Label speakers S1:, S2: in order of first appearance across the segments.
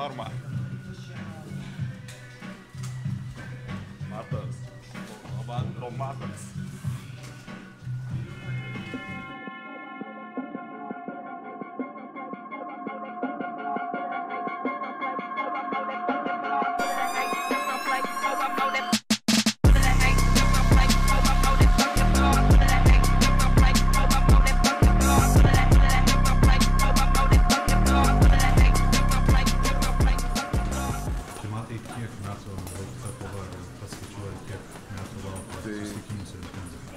S1: norma. Matas. Matas.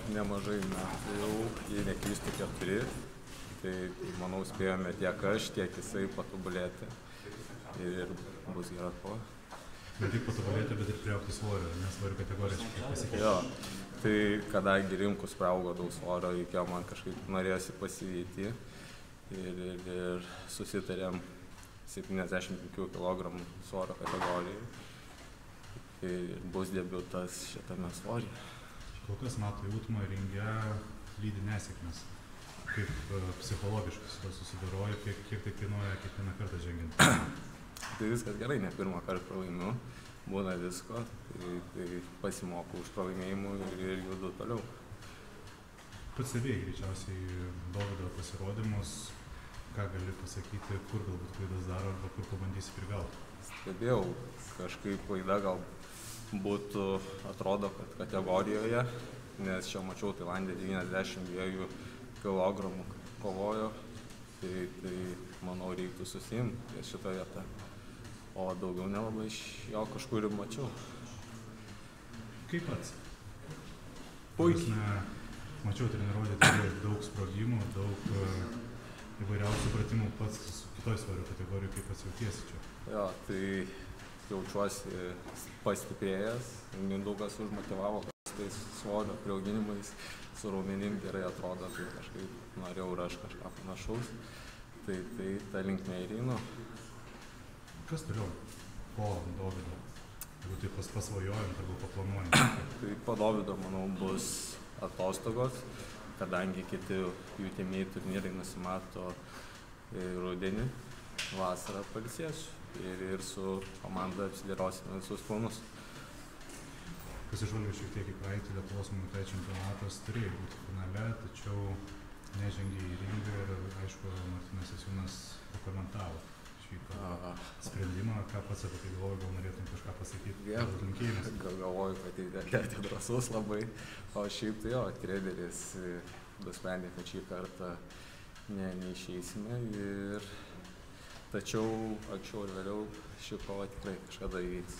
S2: Nemažai metų jau, jei neklystu 4, tai manau spėjome tiek aš, tiek jisai patobulėti ir bus gera kova.
S3: Ne tik patobulėti, bet ir priaugti svorio, nes svorių kategorijas šiek tiek pasikeitė.
S2: Jo, tai kadangi Rimkus priaugo daug svorio, reikėjo man kažkaip norėjosi pasivyti ir susitarėm 75 kg svorio kategorijai ir bus debiutas šitame svoryje.
S3: Kol kas Mato jautimo ringe lydi nesėkmės. Kaip psichologiškai su to susidoroja, kiek tai kainuoja kiekvieną kartą žengiant?
S2: Tai viskas gerai, ne pirmą kartą pralaimiu, būna visko, tai pasimokau už pralaimėjimų ir judu toliau.
S3: Pats stebėjai greičiausiai Dovydo pasirodymus, ką gali pasakyti, kur galbūt klaidas daro arba kur pabandysi prigauti?
S2: Stebėjau, kažkaip klaida gal būtų, atrodo, kad kategorijoje, nes čia mačiau Tailandė 92 kg kovojo, tai manau reiktų susiimti šitą vietą, o daugiau nelabai iš jo kažkur ir mačiau.
S3: Kaip pats?
S2: Puikiai.
S3: Mačiau treniruotėje tikrai daug sprogimų, daug įvairiausių pratimų pats kitoj svorio kategorijų, kaip pats jautiesi čia?
S2: Jo, tai jaučiuosi pastiprėjęs, Mindaugas užmotivavo, kad tais svorio priauginimais su raumenim gerai atrodo, tai kažkaip norėjau ir aš kažką panašaus, tai ta linkme ir einu.
S3: Kas toliau po Dovydo? Jeigu taip pasvajojant arba paplanuojant?
S2: Tai po Dovydo, manau, bus atostogos, kadangi kiti jų tėmėjai turnyrai nusimato rudenį, vasarą pailsėsiu. Ir su komanda apsidėliosime visus planus.
S3: Pasižvalgiau šiek tiek į praeitį, Lietuvos muay čempionatas turėjo būti finale, tačiau nežengė į ringą ir, aišku, Martynas Jasiūnas pakomentavo šį sprendimą. Ką pats apie tai galvoju, gal norėtum kažką pasakyti?
S2: Gal galvoju, kad tai drąsus labai, o šiaip tai jo, treneris nusprendė, kad šį kartą neišeisime tačiau anksčiau ir vėliau ši kova tikrai kažkada įvyks.